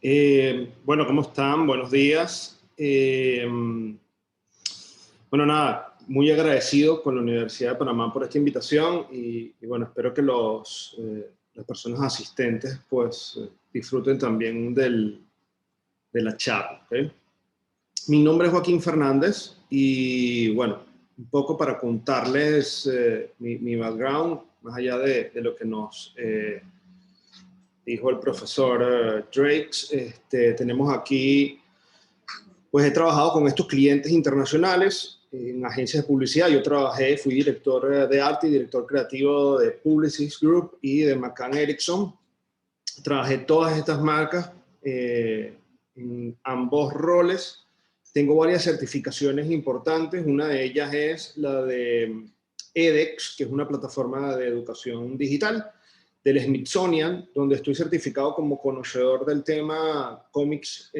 Bueno, ¿cómo están? Buenos días. Bueno, nada, muy agradecido con la Universidad de Panamá por esta invitación y bueno, espero que las personas asistentes pues disfruten también de la charla. ¿Ok? Mi nombre es Joaquín Fernández y bueno, un poco para contarles mi background, más allá de lo que nos dijo el profesor Drakes, tenemos aquí, pues he trabajado con estos clientes internacionales en agencias de publicidad. Yo fui director de arte y director creativo de Publicis Group y de McCann Erickson. Trabajé todas estas marcas en ambos roles. Tengo varias certificaciones importantes. Una de ellas es la de edX, que es una plataforma de educación digital, del Smithsonian, donde estoy certificado como conocedor del tema cómics,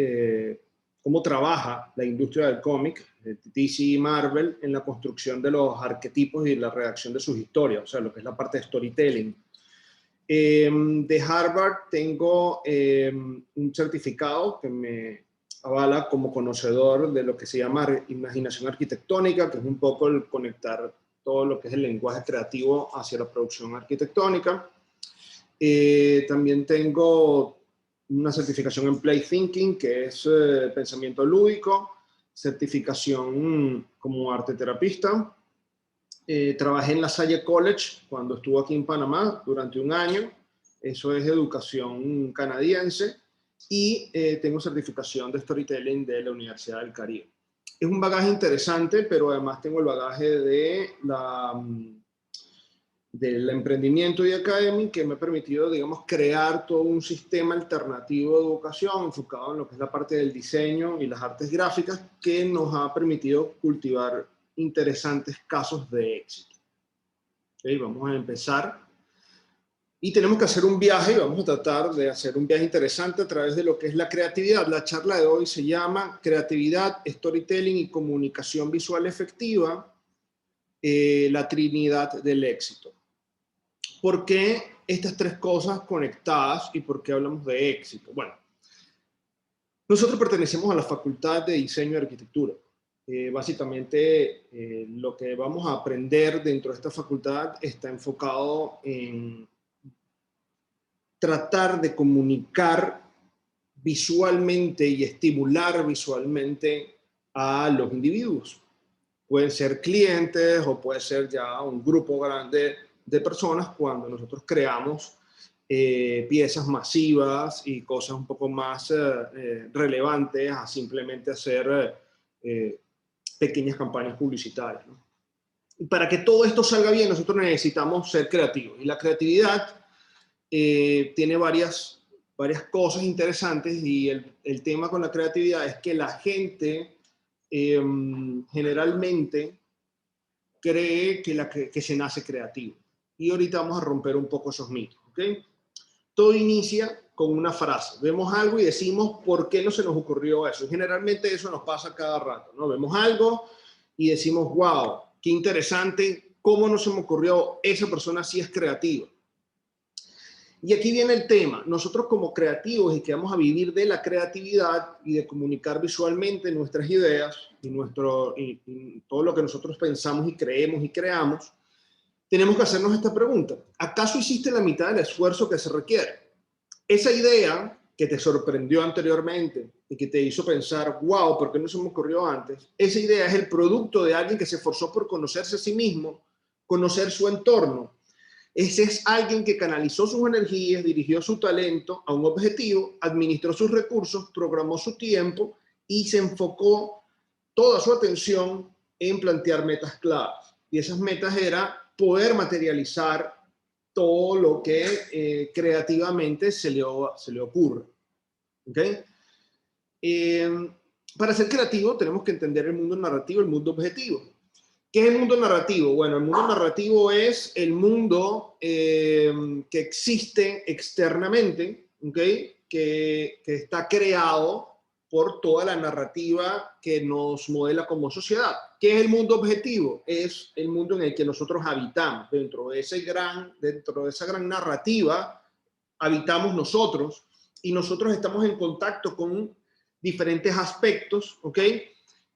cómo trabaja la industria del cómic, DC y Marvel, en la construcción de los arquetipos y la redacción de sus historias, o sea, lo que es la parte de storytelling. De Harvard tengo un certificado que me avala como conocedor de lo que se llama imaginación arquitectónica, que es un poco el conectar todo lo que es el lenguaje creativo hacia la producción arquitectónica. También tengo una certificación en Play Thinking, que es pensamiento lúdico, certificación como arte terapista. Trabajé en La Salle College cuando estuve aquí en Panamá durante un año. Eso es educación canadiense. Y tengo certificación de storytelling de la Universidad del Caribe. Es un bagaje interesante, pero además tengo el bagaje del emprendimiento y academia que me ha permitido, digamos, crear todo un sistema alternativo de educación enfocado en lo que es la parte del diseño y las artes gráficas, que nos ha permitido cultivar interesantes casos de éxito. Okay, vamos a empezar. Y tenemos que hacer un viaje, y vamos a tratar de hacer un viaje interesante a través de lo que es la creatividad. La charla de hoy se llama Creatividad, Storytelling y Comunicación Visual Efectiva, la Trinidad del Éxito. ¿Por qué estas tres cosas conectadas y por qué hablamos de éxito? Bueno, nosotros pertenecemos a la Facultad de Diseño y Arquitectura. Básicamente, lo que vamos a aprender dentro de esta facultad está enfocado en tratar de comunicar visualmente y estimular visualmente a los individuos. Pueden ser clientes o puede ser ya un grupo grande de personas cuando nosotros creamos piezas masivas y cosas un poco más relevantes a simplemente hacer pequeñas campañas publicitarias, ¿no? Y para que todo esto salga bien, nosotros necesitamos ser creativos. Y la creatividad tiene varias cosas interesantes y el tema con la creatividad es que la gente generalmente cree que se nace creativo. Y ahorita vamos a romper un poco esos mitos, ¿ok? Todo inicia con una frase. Vemos algo y decimos, ¿por qué no se nos ocurrió eso? Y generalmente eso nos pasa cada rato, ¿no? Vemos algo y decimos, wow, qué interesante, ¿cómo no se me ocurrió? Esa persona sí es creativa. Y aquí viene el tema. Nosotros como creativos y que vamos a vivir de la creatividad y de comunicar visualmente nuestras ideas y todo lo que nosotros pensamos y creemos y creamos, tenemos que hacernos esta pregunta. ¿Acaso hiciste la mitad del esfuerzo que se requiere? Esa idea que te sorprendió anteriormente y que te hizo pensar, wow, ¿por qué no se me ocurrió antes? Esa idea es el producto de alguien que se esforzó por conocerse a sí mismo, conocer su entorno. Ese es alguien que canalizó sus energías, dirigió su talento a un objetivo, administró sus recursos, programó su tiempo y se enfocó toda su atención en plantear metas claras. Y esas metas era poder materializar todo lo que creativamente se le ocurre. ¿Okay? Para ser creativo tenemos que entender el mundo narrativo, el mundo objetivo. ¿Qué es el mundo narrativo? Bueno, el mundo narrativo es el mundo que existe externamente, ¿okay? que está creado por toda la narrativa que nos modela como sociedad. ¿Qué es el mundo objetivo? Es el mundo en el que nosotros habitamos. Dentro de esa gran narrativa habitamos nosotros y nosotros estamos en contacto con diferentes aspectos, ¿ok?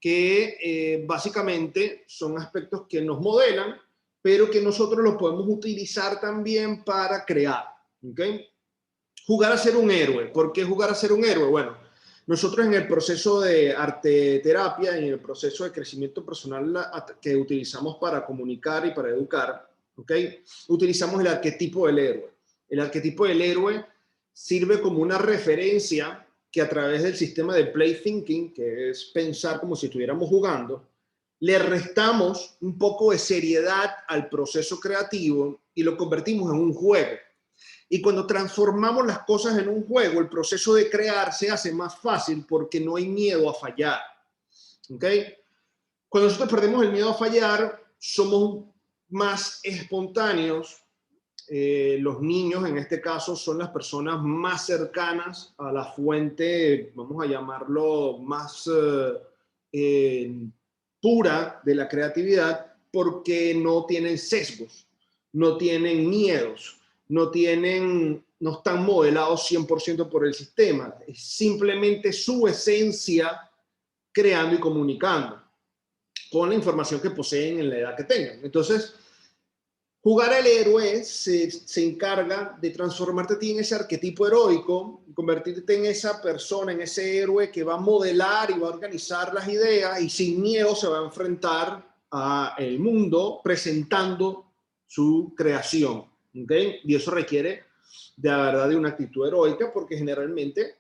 Que básicamente son aspectos que nos modelan, pero que nosotros los podemos utilizar también para crear, ¿ok? Jugar a ser un héroe. ¿Por qué jugar a ser un héroe? Bueno, nosotros en el proceso de arte terapia, en el proceso de crecimiento personal que utilizamos para comunicar y para educar, ¿ok? Utilizamos el arquetipo del héroe. El arquetipo del héroe sirve como una referencia que a través del sistema de play thinking, que es pensar como si estuviéramos jugando, le restamos un poco de seriedad al proceso creativo y lo convertimos en un juego. Y cuando transformamos las cosas en un juego, el proceso de crear se hace más fácil porque no hay miedo a fallar. ¿Ok? Cuando nosotros perdemos el miedo a fallar, somos más espontáneos. Los niños, en este caso, son las personas más cercanas a la fuente, vamos a llamarlo, más pura de la creatividad, porque no tienen sesgos, no tienen miedos, no están modelados 100% por el sistema. Es simplemente su esencia creando y comunicando con la información que poseen en la edad que tengan. Entonces, jugar al héroe se encarga de transformarte a ti en ese arquetipo heroico, convertirte en esa persona, en ese héroe que va a modelar y va a organizar las ideas y sin miedo se va a enfrentar al mundo presentando su creación. ¿Okay? Y eso requiere de la verdad de una actitud heroica porque generalmente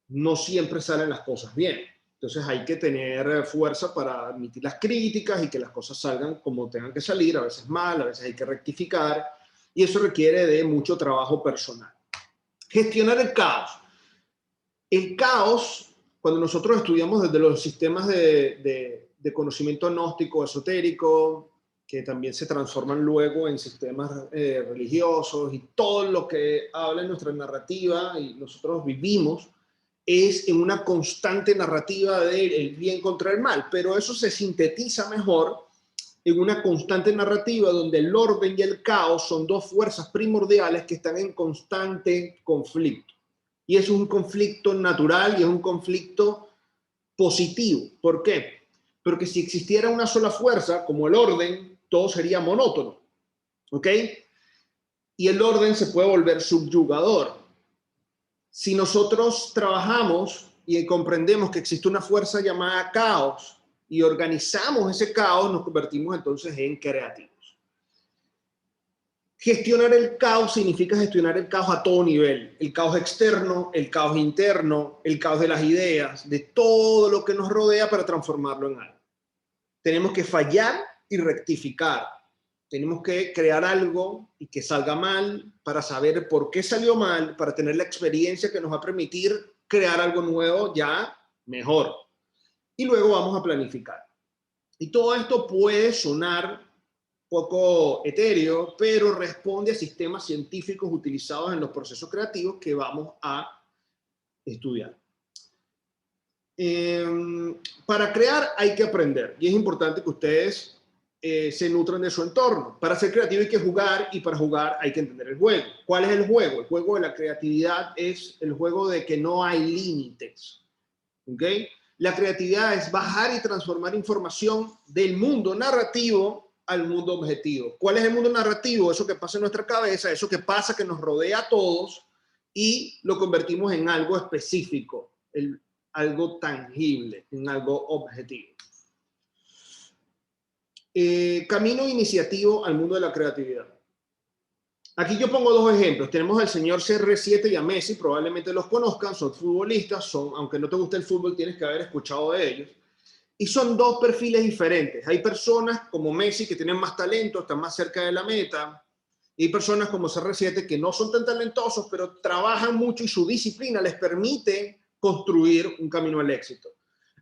no siempre salen las cosas bien. Entonces hay que tener fuerza para admitir las críticas y que las cosas salgan como tengan que salir, a veces mal, a veces hay que rectificar, y eso requiere de mucho trabajo personal. Gestionar el caos. El caos, cuando nosotros estudiamos desde los sistemas de conocimiento gnóstico, esotérico, que también se transforman luego en sistemas religiosos y todo lo que habla en nuestra narrativa y nosotros vivimos, es en una constante narrativa del bien contra el mal, pero eso se sintetiza mejor en una constante narrativa donde el orden y el caos son dos fuerzas primordiales que están en constante conflicto. Y eso es un conflicto natural y es un conflicto positivo. ¿Por qué? Porque si existiera una sola fuerza, como el orden, todo sería monótono. ¿Ok? Y el orden se puede volver subyugador. Si nosotros trabajamos y comprendemos que existe una fuerza llamada caos y organizamos ese caos, nos convertimos entonces en creativos. Gestionar el caos significa gestionar el caos a todo nivel. El caos externo, el caos interno, el caos de las ideas, de todo lo que nos rodea para transformarlo en algo. Tenemos que fallar y rectificar. Tenemos que crear algo y que salga mal para saber por qué salió mal, para tener la experiencia que nos va a permitir crear algo nuevo ya mejor. Y luego vamos a planificar. Y todo esto puede sonar poco etéreo, pero responde a sistemas científicos utilizados en los procesos creativos que vamos a estudiar. Para crear hay que aprender y es importante que ustedes se nutran de su entorno. Para ser creativo hay que jugar y para jugar hay que entender el juego. ¿Cuál es el juego? El juego de la creatividad es el juego de que no hay límites. ¿Okay? La creatividad es bajar y transformar información del mundo narrativo al mundo objetivo. ¿Cuál es el mundo narrativo? Eso que pasa en nuestra cabeza, eso que pasa, que nos rodea a todos y lo convertimos en algo específico, algo tangible, en algo objetivo. Camino iniciativo al mundo de la creatividad. Aquí yo pongo dos ejemplos. Tenemos al señor CR7 y a Messi, probablemente los conozcan, son futbolistas, aunque no te guste el fútbol, tienes que haber escuchado de ellos. Y son dos perfiles diferentes. Hay personas como Messi que tienen más talento, están más cerca de la meta. Y hay personas como CR7 que no son tan talentosos, pero trabajan mucho y su disciplina les permite construir un camino al éxito.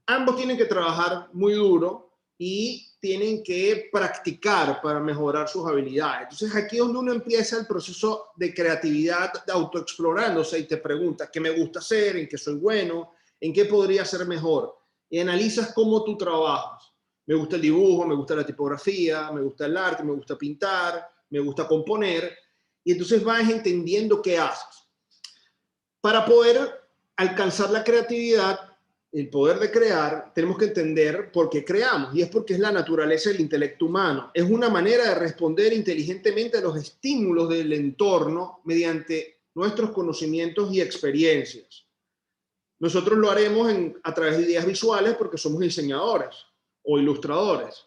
Ambos tienen que trabajar muy duro y tienen que practicar para mejorar sus habilidades. Entonces aquí es donde uno empieza el proceso de creatividad, de autoexplorándose y te preguntas qué me gusta hacer, en qué soy bueno, en qué podría ser mejor. Y analizas cómo tú trabajas. Me gusta el dibujo, me gusta la tipografía, me gusta el arte, me gusta pintar, me gusta componer. Y entonces vas entendiendo qué haces. Para poder alcanzar la creatividad, el poder de crear, tenemos que entender por qué creamos, y es porque es la naturaleza del intelecto humano. Es una manera de responder inteligentemente a los estímulos del entorno mediante nuestros conocimientos y experiencias. Nosotros lo haremos a través de ideas visuales porque somos diseñadores o ilustradores.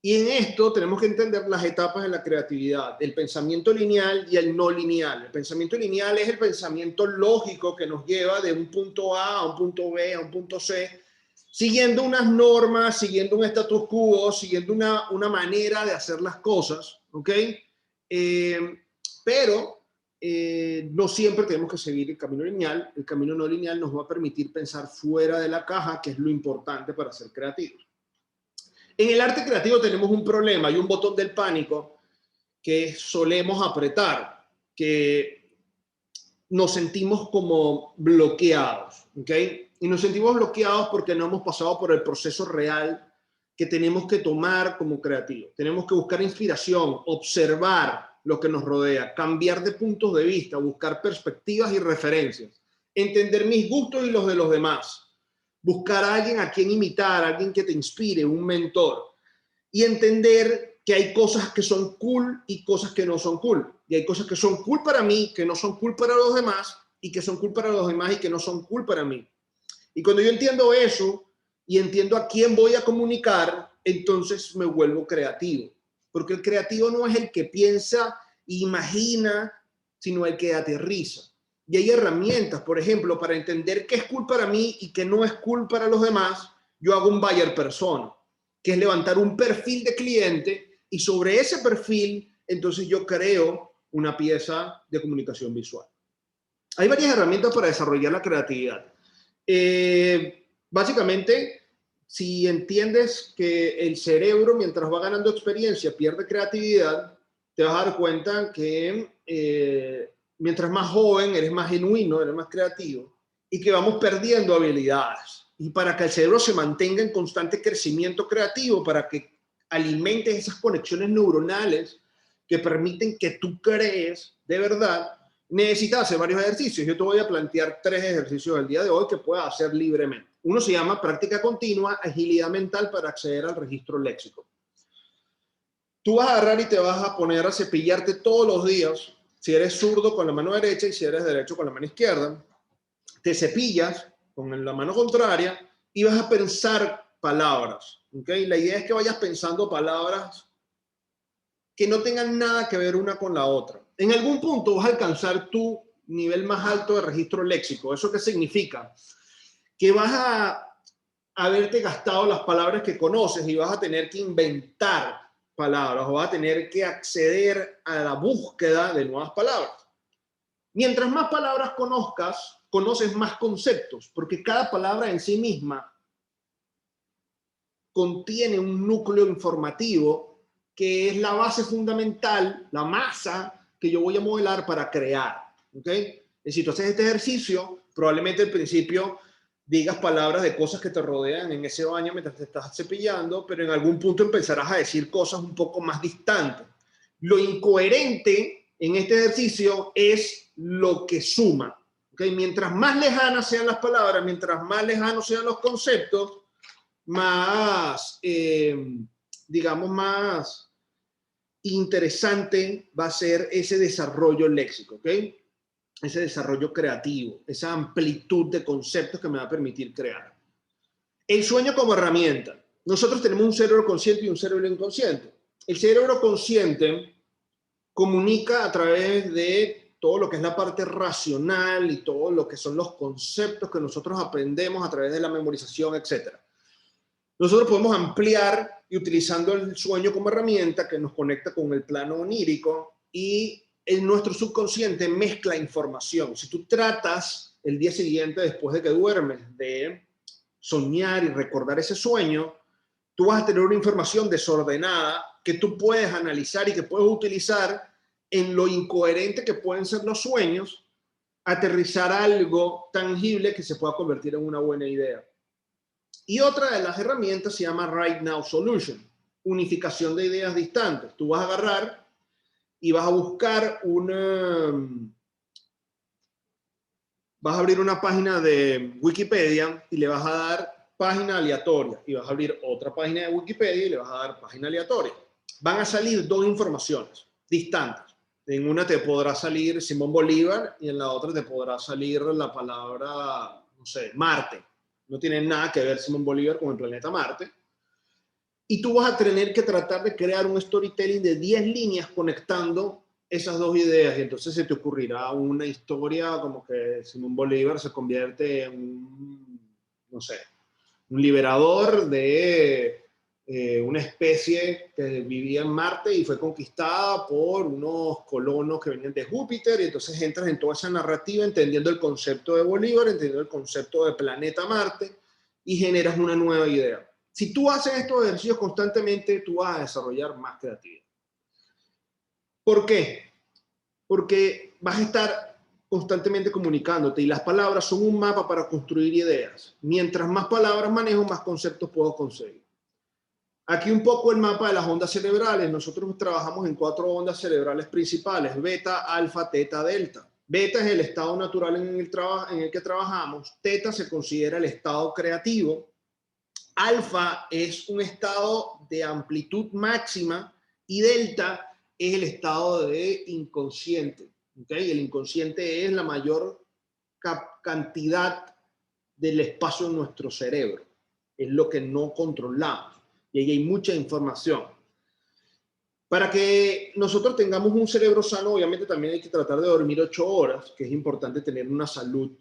Y en esto tenemos que entender las etapas de la creatividad, el pensamiento lineal y el no lineal. El pensamiento lineal es el pensamiento lógico que nos lleva de un punto A a un punto B a un punto C, siguiendo unas normas, siguiendo un status quo, siguiendo una manera de hacer las cosas, ¿ok? Pero no siempre tenemos que seguir el camino lineal. El camino no lineal nos va a permitir pensar fuera de la caja, que es lo importante para ser creativos. En el arte creativo tenemos un problema y un botón del pánico que solemos apretar, que nos sentimos como bloqueados, ¿ok? Y nos sentimos bloqueados porque no hemos pasado por el proceso real que tenemos que tomar como creativos. Tenemos que buscar inspiración, observar lo que nos rodea, cambiar de puntos de vista, buscar perspectivas y referencias, entender mis gustos y los de los demás, buscar a alguien a quien imitar, a alguien que te inspire, un mentor, y entender que hay cosas que son cool y cosas que no son cool. Y hay cosas que son cool para mí, que no son cool para los demás, y que son cool para los demás y que no son cool para mí. Y cuando yo entiendo eso y entiendo a quién voy a comunicar, entonces me vuelvo creativo. Porque el creativo no es el que piensa e imagina, sino el que aterriza. Y hay herramientas, por ejemplo, para entender qué es cool para mí y qué no es cool para los demás. Yo hago un buyer persona, que es levantar un perfil de cliente, y sobre ese perfil, entonces yo creo una pieza de comunicación visual. Hay varias herramientas para desarrollar la creatividad. Básicamente, si entiendes que el cerebro, mientras va ganando experiencia, pierde creatividad, te vas a dar cuenta que mientras más joven, eres más genuino, eres más creativo, y que vamos perdiendo habilidades. Y para que el cerebro se mantenga en constante crecimiento creativo, para que alimentes esas conexiones neuronales que permiten que tú crees de verdad, necesitas hacer varios ejercicios. Yo te voy a plantear 3 ejercicios el día de hoy que puedas hacer libremente. Uno se llama práctica continua, agilidad mental para acceder al registro léxico. Tú vas a agarrar y te vas a poner a cepillarte todos los días, si eres zurdo con la mano derecha y si eres derecho con la mano izquierda. Te cepillas con la mano contraria y vas a pensar palabras, ¿ok? La idea es que vayas pensando palabras que no tengan nada que ver una con la otra. En algún punto vas a alcanzar tu nivel más alto de registro léxico. ¿Eso qué significa? Que vas a haberte gastado las palabras que conoces y vas a tener que inventar palabras o vas a tener que acceder a la búsqueda de nuevas palabras. Mientras más palabras conozcas, conoces más conceptos, porque cada palabra en sí misma contiene un núcleo informativo que es la base fundamental, la masa que yo voy a modelar para crear. ¿Okay? Y si tú haces este ejercicio, probablemente al principio digas palabras de cosas que te rodean en ese baño mientras te estás cepillando, pero en algún punto empezarás a decir cosas un poco más distantes. Lo incoherente en este ejercicio es lo que suma. ¿Okay? Mientras más lejanas sean las palabras, mientras más lejanos sean los conceptos, más, digamos, más interesante va a ser ese desarrollo léxico, ¿ok? Ese desarrollo creativo, esa amplitud de conceptos que me va a permitir crear. El sueño como herramienta. Nosotros tenemos un cerebro consciente y un cerebro inconsciente. El cerebro consciente comunica a través de todo lo que es la parte racional y todo lo que son los conceptos que nosotros aprendemos a través de la memorización, etc. Nosotros podemos ampliar y utilizando el sueño como herramienta que nos conecta con el plano onírico, y nuestro subconsciente mezcla información. Si tú tratas el día siguiente, después de que duermes, de soñar y recordar ese sueño, tú vas a tener una información desordenada que tú puedes analizar y que puedes utilizar en lo incoherente que pueden ser los sueños, aterrizar algo tangible que se pueda convertir en una buena idea. Y otra de las herramientas se llama Right Now Solution, unificación de ideas distantes. Tú vas a agarrar y vas a buscar vas a abrir una página de Wikipedia y le vas a dar página aleatoria, y vas a abrir otra página de Wikipedia y le vas a dar página aleatoria. Van a salir dos informaciones distantes. En una te podrá salir Simón Bolívar y en la otra te podrá salir la palabra, no sé, Marte. No tiene nada que ver Simón Bolívar con el planeta Marte. Y tú vas a tener que tratar de crear un storytelling de 10 líneas conectando esas dos ideas. Y entonces se te ocurrirá una historia como que Simón Bolívar se convierte en un, no sé, un liberador de una especie que vivía en Marte y fue conquistada por unos colonos que venían de Júpiter, y entonces entras en toda esa narrativa entendiendo el concepto de Bolívar, entendiendo el concepto de planeta Marte, y generas una nueva idea. Si tú haces estos ejercicios constantemente, tú vas a desarrollar más creatividad. ¿Por qué? Porque vas a estar constantemente comunicándote y las palabras son un mapa para construir ideas. Mientras más palabras manejo, más conceptos puedo conseguir. Aquí un poco el mapa de las ondas cerebrales. Nosotros trabajamos en 4 ondas cerebrales principales: beta, alfa, teta, delta. Beta es el estado natural en el que trabajamos. Teta se considera el estado creativo. Alfa es un estado de amplitud máxima y delta es el estado de inconsciente. ¿Okay? El inconsciente es la mayor cantidad del espacio en nuestro cerebro. Es lo que no controlamos. Y ahí hay mucha información. Para que nosotros tengamos un cerebro sano, obviamente también hay que tratar de dormir 8 horas, que es importante tener una salud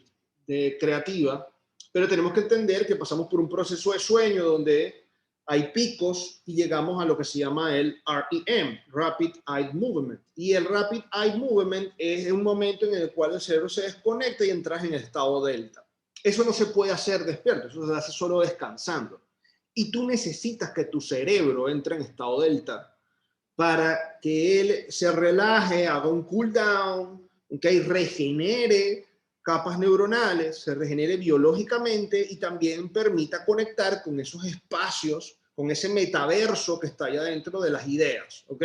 creativa, pero tenemos que entender que pasamos por un proceso de sueño donde hay picos y llegamos a lo que se llama el REM, Rapid Eye Movement. Y el Rapid Eye Movement es un momento en el cual el cerebro se desconecta y entras en el estado delta. Eso no se puede hacer despierto, eso se hace solo descansando. Y tú necesitas que tu cerebro entre en estado delta para que él se relaje, haga un cool down, okay, regenere capas neuronales, se regenere biológicamente y también permita conectar con esos espacios, con ese metaverso que está allá dentro de las ideas, ¿ok?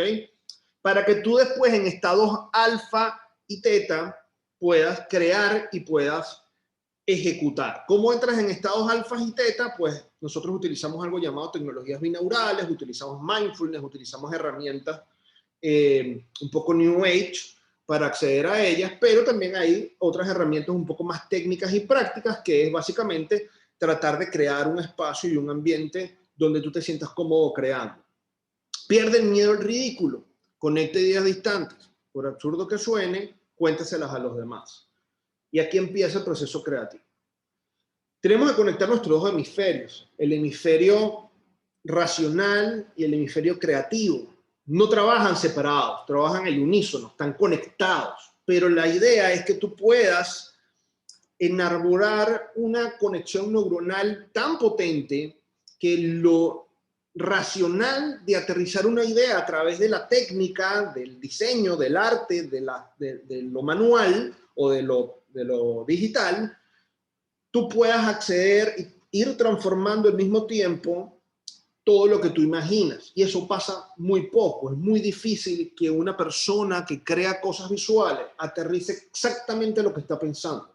Para que tú después en estados alfa y teta puedas crear y puedas ejecutar. ¿Cómo entras en estados alfa y teta? Pues nosotros utilizamos algo llamado tecnologías binaurales, utilizamos mindfulness, utilizamos herramientas un poco New Age para acceder a ellas, pero también hay otras herramientas un poco más técnicas y prácticas, que es básicamente tratar de crear un espacio y un ambiente donde tú te sientas cómodo creando. Pierde el miedo al ridículo, conecte ideas distantes, por absurdo que suene, cuéntaselas a los demás. Y aquí empieza el proceso creativo. Tenemos que conectar nuestros dos hemisferios, el hemisferio racional y el hemisferio creativo. No trabajan separados, trabajan al unísono, están conectados. Pero la idea es que tú puedas enarbolar una conexión neuronal tan potente que lo racional de aterrizar una idea a través de la técnica, del diseño, del arte, de lo manual o de lo digital, tú puedas acceder e ir transformando al mismo tiempo todo lo que tú imaginas. Y eso pasa muy poco. Es muy difícil que una persona que crea cosas visuales aterrice exactamente lo que está pensando,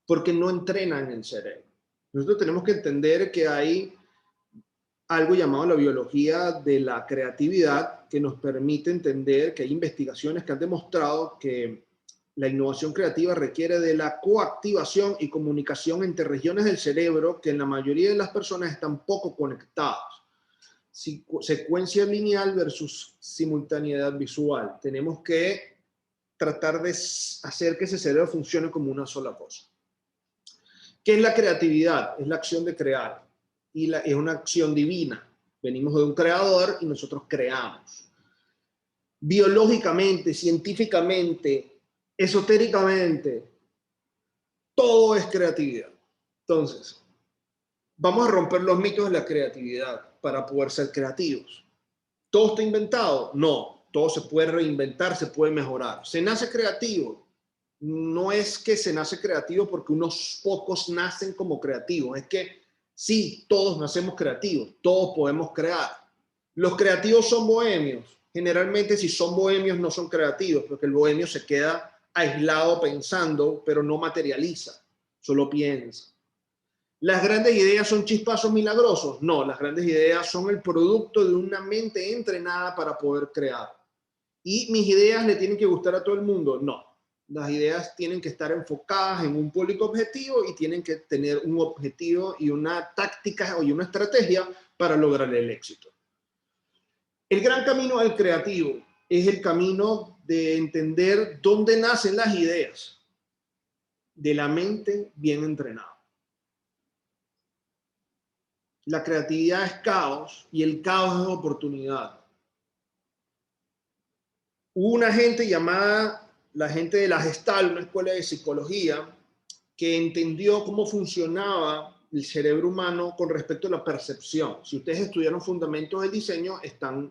porque no entrena en el cerebro. Nosotros tenemos que entender que hay algo llamado la biología de la creatividad, que nos permite entender que hay investigaciones que han demostrado que la innovación creativa requiere de la coactivación y comunicación entre regiones del cerebro que en la mayoría de las personas están poco conectadas. Secuencia lineal versus simultaneidad visual. Tenemos que tratar de hacer que ese cerebro funcione como una sola cosa. ¿Qué es la creatividad? Es la acción de crear. Y es una acción divina. Venimos de un creador y nosotros creamos. Biológicamente, científicamente, esotéricamente, todo es creatividad. Entonces, vamos a romper los mitos de la creatividad para poder ser creativos. ¿Todo está inventado? No, todo se puede reinventar, se puede mejorar. ¿Se nace creativo? No es que se nace creativo porque unos pocos nacen como creativos, es que sí, todos nacemos creativos, todos podemos crear. Los creativos son bohemios. Generalmente si son bohemios no son creativos, porque el bohemio se queda aislado pensando, pero no materializa. solo piensa. ¿Las grandes ideas son chispazos milagrosos? No, las grandes ideas son el producto de una mente entrenada para poder crear. ¿Y mis ideas le tienen que gustar a todo el mundo? No. Las ideas tienen que estar enfocadas en un público objetivo y tienen que tener un objetivo y una táctica y una estrategia para lograr el éxito. El gran camino al creativo es el camino de entender dónde nacen las ideas de la mente bien entrenada. La creatividad es caos y el caos es oportunidad. Hubo una gente llamada la gente de la Gestalt, una escuela de psicología, que entendió cómo funcionaba el cerebro humano con respecto a la percepción. Si ustedes estudiaron fundamentos del diseño, están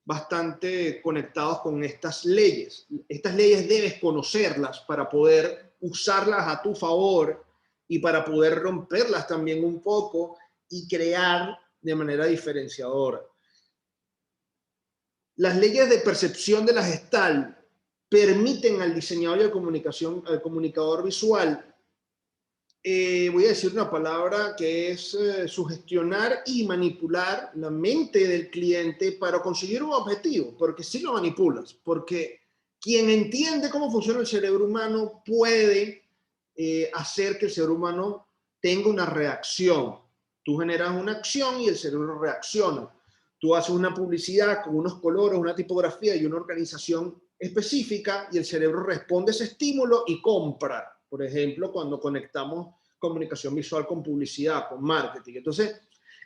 bastante conectados con estas leyes. Estas leyes debes conocerlas para poder usarlas a tu favor y para poder romperlas también un poco y crear de manera diferenciadora. Las leyes de percepción de la Gestalt permiten al diseñador y al comunicador visual, voy a decir una palabra que es sugestionar y manipular la mente del cliente para conseguir un objetivo, porque si lo manipulas, porque quien entiende cómo funciona el cerebro humano puede hacer que el cerebro humano tenga una reacción. Tú generas una acción y el cerebro reacciona. Tú haces una publicidad con unos colores, una tipografía y una organización específica y el cerebro responde a ese estímulo y compra. Por ejemplo, cuando conectamos comunicación visual con publicidad, con marketing. Entonces,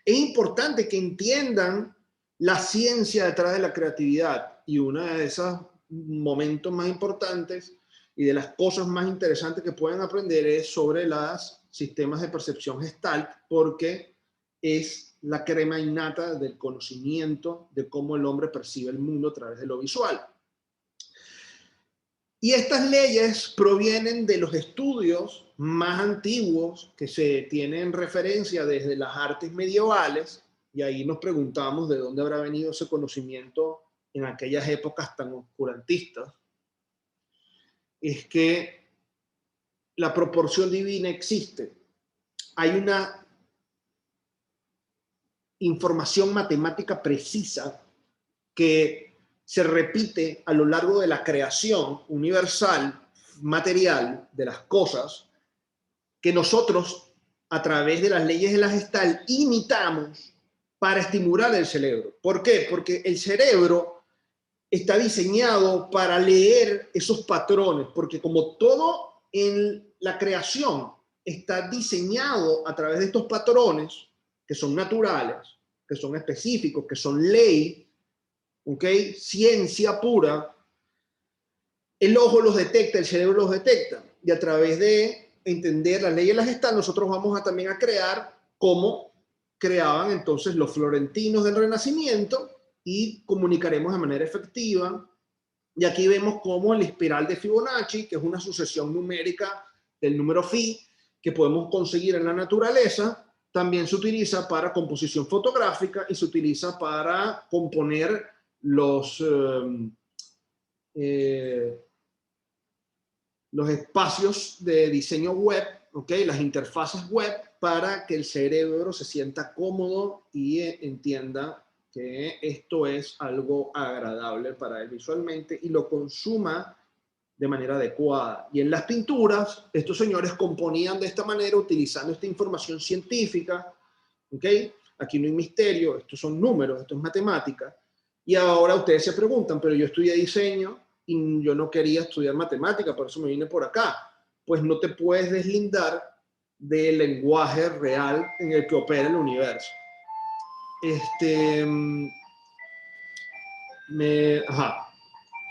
es importante que entiendan la ciencia detrás de la creatividad y uno de esos momentos más importantes y de las cosas más interesantes que pueden aprender es sobre los sistemas de percepción Gestalt, porque es la crema innata del conocimiento de cómo el hombre percibe el mundo a través de lo visual. Y estas leyes provienen de los estudios más antiguos que se tienen referencia desde las artes medievales, y ahí nos preguntamos de dónde habrá venido ese conocimiento en aquellas épocas tan oscurantistas. Es que la proporción divina existe. Hay una información matemática precisa que se repite a lo largo de la creación universal, material de las cosas, que nosotros, a través de las leyes de la Gestalt, imitamos para estimular el cerebro. ¿Por qué? Porque el cerebro está diseñado para leer esos patrones, porque como todo en la creación está diseñado a través de estos patrones, que son naturales, que son específicos, que son ley, ¿ok? Ciencia pura, el ojo los detecta, el cerebro los detecta, y a través de entender las leyes de la Gestalt, nosotros vamos también a crear cómo creaban entonces los florentinos del Renacimiento y comunicaremos de manera efectiva. Y aquí vemos cómo la espiral de Fibonacci, que es una sucesión numérica del número phi que podemos conseguir en la naturaleza, también se utiliza para composición fotográfica y se utiliza para componer los espacios de diseño web, ¿okay? Las interfaces web, para que el cerebro se sienta cómodo y entienda que esto es algo agradable para él visualmente y lo consuma de manera adecuada. Y en las pinturas, estos señores componían de esta manera utilizando esta información científica, ¿okay? Aquí no hay misterio, estos son números, esto es matemática. Y ahora ustedes se preguntan, pero yo estudié diseño y yo no quería estudiar matemática, por eso me vine por acá. Pues no te puedes deslindar del lenguaje real en el que opera el universo.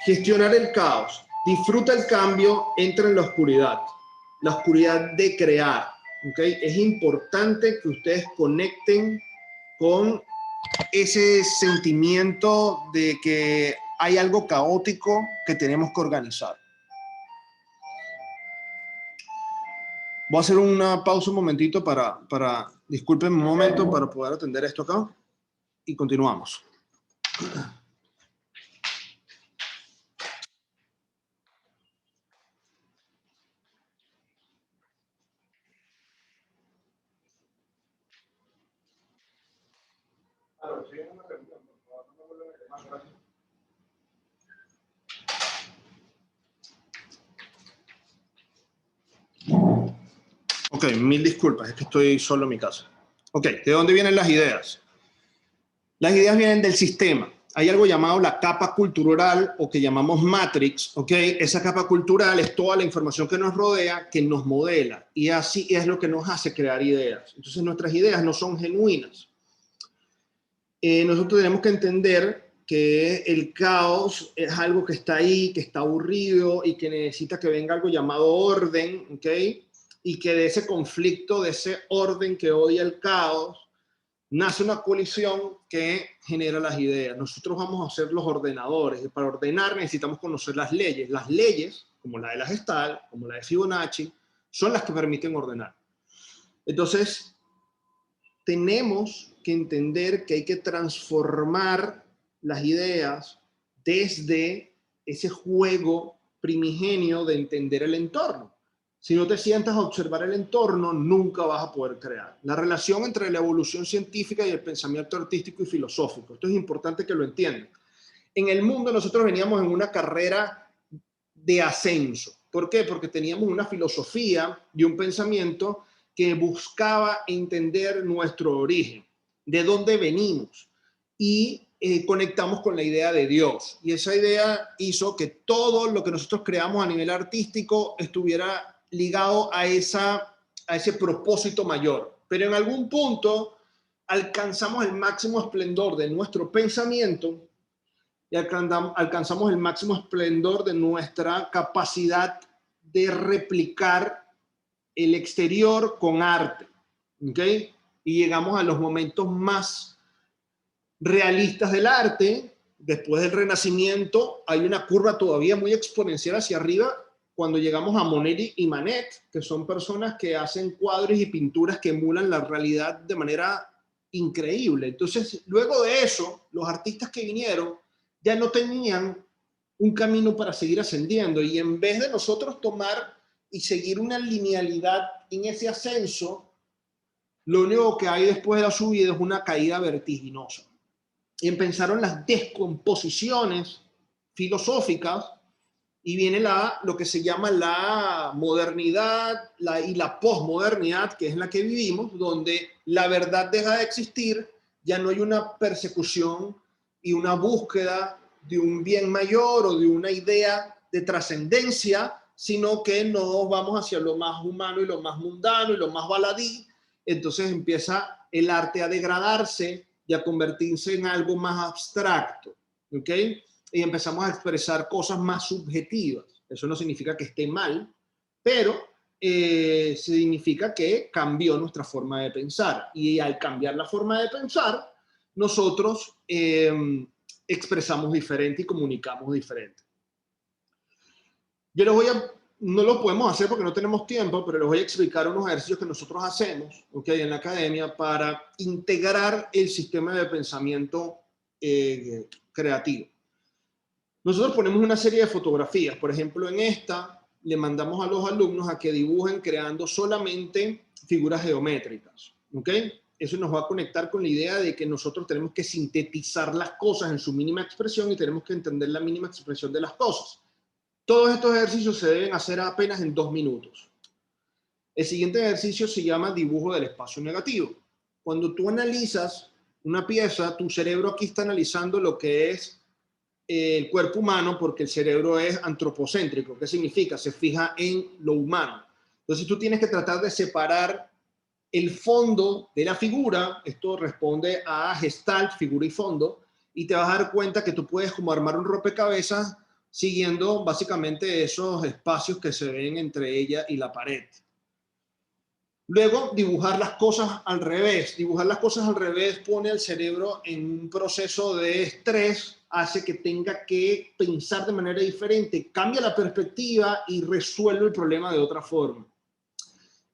Gestionar el caos. Disfruta el cambio, entra en la oscuridad de crear. ¿Okay? Es importante que ustedes conecten con ese sentimiento de que hay algo caótico que tenemos que organizar. Voy a hacer una pausa un momentito disculpen un momento para poder atender esto acá y continuamos. Ok, mil disculpas, es que estoy solo en mi casa. Ok, ¿de dónde vienen las ideas? Las ideas vienen del sistema. Hay algo llamado la capa cultural o que llamamos matrix, ¿ok? Esa capa cultural es toda la información que nos rodea, que nos modela, y así es lo que nos hace crear ideas. Entonces nuestras ideas no son genuinas. Nosotros tenemos que entender que el caos es algo que está ahí, que está aburrido y que necesita que venga algo llamado orden, ¿ok? Y que de ese conflicto, de ese orden que odia el caos, nace una colisión que genera las ideas. Nosotros vamos a ser los ordenadores y para ordenar necesitamos conocer las leyes. Las leyes, como la de la Gestalt, como la de Fibonacci, son las que permiten ordenar. Entonces, tenemos que entender que hay que transformar las ideas desde ese juego primigenio de entender el entorno. Si no te sientas a observar el entorno, nunca vas a poder crear. La relación entre la evolución científica y el pensamiento artístico y filosófico. Esto es importante que lo entiendan. En el mundo nosotros veníamos en una carrera de ascenso. ¿Por qué? Porque teníamos una filosofía y un pensamiento que buscaba entender nuestro origen, de dónde venimos, y conectamos con la idea de Dios. Y esa idea hizo que todo lo que nosotros creamos a nivel artístico estuviera ligado a ese propósito mayor. Pero en algún punto alcanzamos el máximo esplendor de nuestro pensamiento y alcanzamos el máximo esplendor de nuestra capacidad de replicar el exterior con arte, ¿ok? Y llegamos a los momentos más realistas del arte. Después del Renacimiento hay una curva todavía muy exponencial hacia arriba cuando llegamos a Monet y Manet, que son personas que hacen cuadros y pinturas que emulan la realidad de manera increíble. Entonces, luego de eso, los artistas que vinieron ya no tenían un camino para seguir ascendiendo, y en vez de nosotros tomar y seguir una linealidad en ese ascenso, lo único que hay después de la subida es una caída vertiginosa. Y empezaron las descomposiciones filosóficas y viene lo que se llama la modernidad y la posmodernidad, que es en la que vivimos, donde la verdad deja de existir, ya no hay una persecución y una búsqueda de un bien mayor o de una idea de trascendencia, sino que nos vamos hacia lo más humano y lo más mundano y lo más baladí. Entonces empieza el arte a degradarse y a convertirse en algo más abstracto, ¿ok? Y empezamos a expresar cosas más subjetivas. Eso no significa que esté mal, pero significa que cambió nuestra forma de pensar. Y al cambiar la forma de pensar, nosotros expresamos diferente y comunicamos diferente. Yo les voy a, no lo podemos hacer porque no tenemos tiempo, pero les voy a explicar unos ejercicios que nosotros hacemos, ¿okay?, en la academia para integrar el sistema de pensamiento creativo. Nosotros ponemos una serie de fotografías. Por ejemplo, en esta le mandamos a los alumnos a que dibujen creando solamente figuras geométricas, ¿ok? Eso nos va a conectar con la idea de que nosotros tenemos que sintetizar las cosas en su mínima expresión y tenemos que entender la mínima expresión de las cosas. Todos estos ejercicios se deben hacer apenas en 2 minutos. El siguiente ejercicio se llama dibujo del espacio negativo. Cuando tú analizas una pieza, tu cerebro aquí está analizando lo que es el cuerpo humano, porque el cerebro es antropocéntrico. ¿Qué significa? Se fija en lo humano. Entonces tú tienes que tratar de separar el fondo de la figura. Esto responde a Gestalt, figura y fondo, y te vas a dar cuenta que tú puedes como armar un rompecabezas siguiendo básicamente esos espacios que se ven entre ella y la pared. Luego, dibujar las cosas al revés. Dibujar las cosas al revés pone al cerebro en un proceso de estrés, hace que tenga que pensar de manera diferente, cambia la perspectiva y resuelve el problema de otra forma.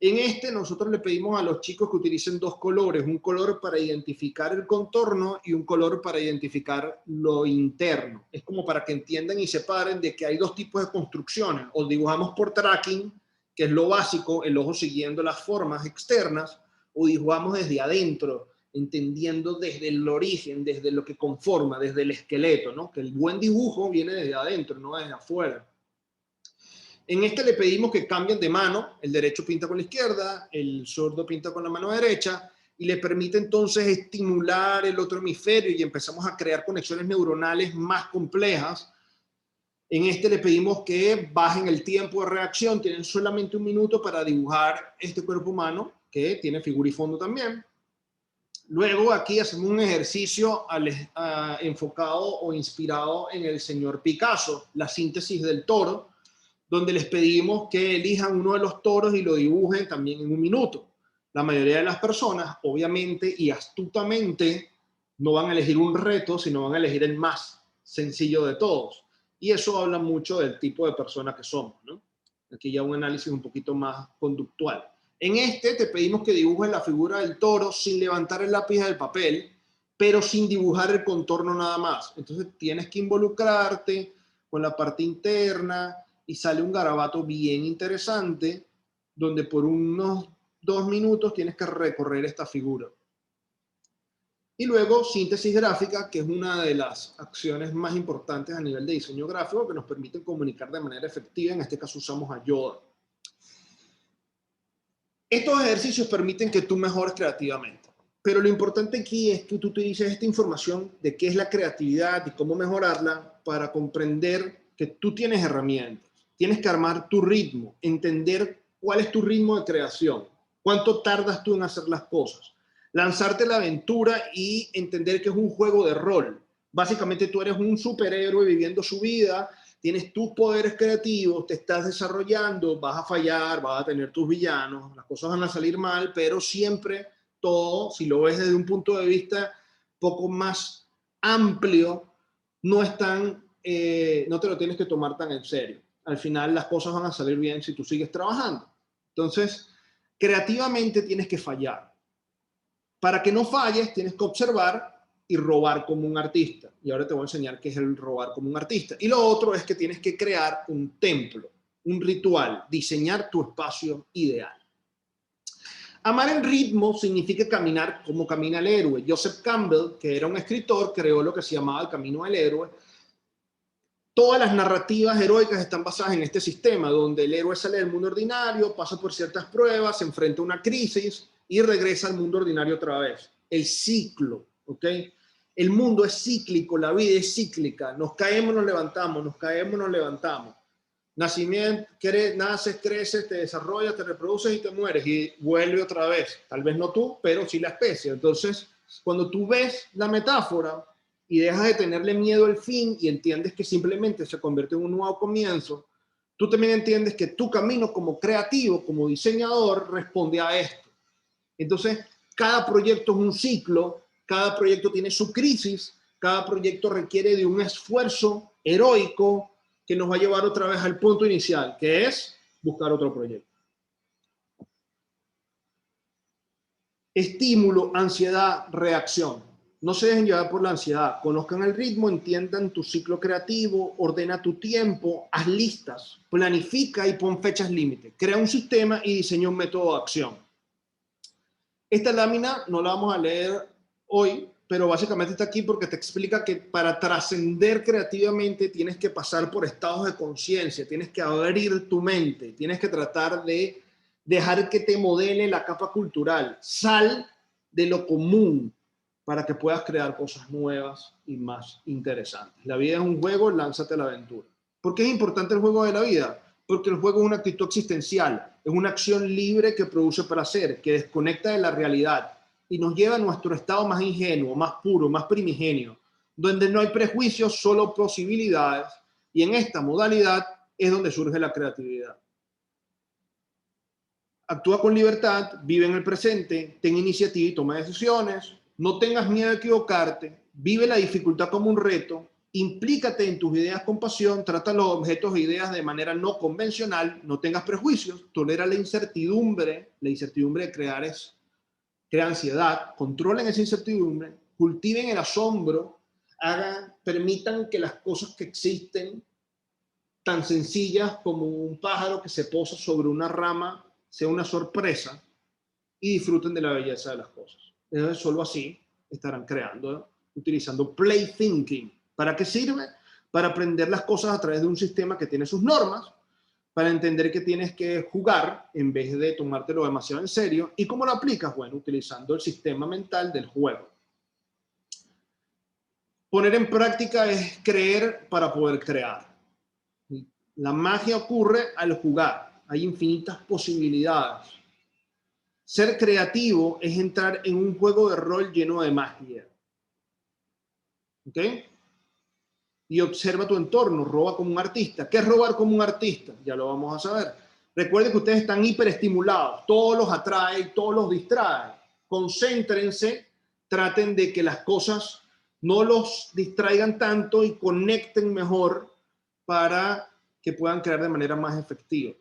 En este, nosotros le pedimos a los chicos que utilicen 2 colores, un color para identificar el contorno y un color para identificar lo interno. Es como para que entiendan y separen de que hay 2 tipos de construcciones. O dibujamos por tracking, que es lo básico, el ojo siguiendo las formas externas, o dibujamos desde adentro, entendiendo desde el origen, desde lo que conforma, desde el esqueleto, ¿no? Que el buen dibujo viene desde adentro, no desde afuera. En este le pedimos que cambien de mano, el derecho pinta con la izquierda, el zurdo pinta con la mano derecha, y le permite entonces estimular el otro hemisferio y empezamos a crear conexiones neuronales más complejas. En este le pedimos que bajen el tiempo de reacción, tienen solamente 1 minuto para dibujar este cuerpo humano, que tiene figura y fondo también. Luego aquí hacemos un ejercicio enfocado o inspirado en el señor Picasso, la síntesis del toro, donde les pedimos que elijan uno de los toros y lo dibujen también en 1 minuto. La mayoría de las personas, obviamente y astutamente, no van a elegir un reto, sino van a elegir el más sencillo de todos. Y eso habla mucho del tipo de persona que somos, ¿no? Aquí ya un análisis un poquito más conductual. En este te pedimos que dibujes la figura del toro sin levantar el lápiz del papel, pero sin dibujar el contorno nada más. Entonces tienes que involucrarte con la parte interna y sale un garabato bien interesante donde por unos 2 minutos tienes que recorrer esta figura. Y luego síntesis gráfica, que es una de las acciones más importantes a nivel de diseño gráfico que nos permiten comunicar de manera efectiva. En este caso usamos a Yoda. Estos ejercicios permiten que tú mejores creativamente, pero lo importante aquí es que tú utilices esta información de qué es la creatividad y cómo mejorarla para comprender que tú tienes herramientas. Tienes que armar tu ritmo, entender cuál es tu ritmo de creación, cuánto tardas tú en hacer las cosas, lanzarte la aventura y entender que es un juego de rol. Básicamente tú eres un superhéroe viviendo su vida, tienes tus poderes creativos, te estás desarrollando, vas a fallar, vas a tener tus villanos, las cosas van a salir mal, pero siempre todo, si lo ves desde un punto de vista poco más amplio, no no te lo tienes que tomar tan en serio. Al final las cosas van a salir bien si tú sigues trabajando. Entonces, creativamente tienes que fallar. Para que no falles, tienes que observar y robar como un artista. Y ahora te voy a enseñar qué es el robar como un artista. Y lo otro es que tienes que crear un templo, un ritual, diseñar tu espacio ideal. Amar el ritmo significa caminar como camina el héroe. Joseph Campbell, que era un escritor, creó lo que se llamaba el camino del héroe. Todas las narrativas heroicas están basadas en este sistema, donde el héroe sale del mundo ordinario, pasa por ciertas pruebas, se enfrenta a una crisis y regresa al mundo ordinario otra vez. El ciclo, ¿ok? El mundo es cíclico, la vida es cíclica. Nos caemos, nos levantamos, nos caemos, nos levantamos. Nacimiento, naces, creces, te desarrollas, te reproduces y te mueres y vuelve otra vez. Tal vez no tú, pero sí la especie. Entonces, cuando tú ves la metáfora y dejas de tenerle miedo al fin y entiendes que simplemente se convierte en un nuevo comienzo, tú también entiendes que tu camino como creativo, como diseñador, responde a esto. Entonces, cada proyecto es un ciclo, cada proyecto tiene su crisis, cada proyecto requiere de un esfuerzo heroico que nos va a llevar otra vez al punto inicial, que es buscar otro proyecto. Estímulo, ansiedad, reacción. No se dejen llevar por la ansiedad. Conozcan el ritmo, entiendan tu ciclo creativo, ordena tu tiempo, haz listas, planifica y pon fechas límite. Crea un sistema y diseña un método de acción. Esta lámina no la vamos a leer hoy, pero básicamente está aquí porque te explica que para trascender creativamente tienes que pasar por estados de conciencia, tienes que abrir tu mente, tienes que tratar de dejar que te modele la capa cultural. Sal de lo común para que puedas crear cosas nuevas y más interesantes. La vida es un juego, lánzate a la aventura. ¿Por qué es importante el juego de la vida? Porque el juego es una actitud existencial, es una acción libre que produce placer, que desconecta de la realidad y nos lleva a nuestro estado más ingenuo, más puro, más primigenio, donde no hay prejuicios, solo posibilidades, y en esta modalidad es donde surge la creatividad. Actúa con libertad, vive en el presente, ten iniciativa y toma decisiones, no tengas miedo de equivocarte, vive la dificultad como un reto, implícate en tus ideas con pasión, trata los objetos e ideas de manera no convencional, no tengas prejuicios, tolera la incertidumbre de crea ansiedad, controlen esa incertidumbre, cultiven el asombro, permitan que las cosas que existen, tan sencillas como un pájaro que se posa sobre una rama, sea una sorpresa y disfruten de la belleza de las cosas. Solo así estarán creando, utilizando play thinking. ¿Para qué sirve? Para aprender las cosas a través de un sistema que tiene sus normas, para entender que tienes que jugar en vez de tomártelo demasiado en serio. ¿Y cómo lo aplicas? Bueno, utilizando el sistema mental del juego. Poner en práctica es creer para poder crear. La magia ocurre al jugar. Hay infinitas posibilidades. Ser creativo es entrar en un juego de rol lleno de magia. ¿Ok? Y observa tu entorno, roba como un artista. ¿Qué es robar como un artista? Ya lo vamos a saber. Recuerden que ustedes están hiperestimulados, todos los atrae, todos los distrae. Concéntrense, traten de que las cosas no los distraigan tanto y conecten mejor para que puedan crear de manera más efectiva.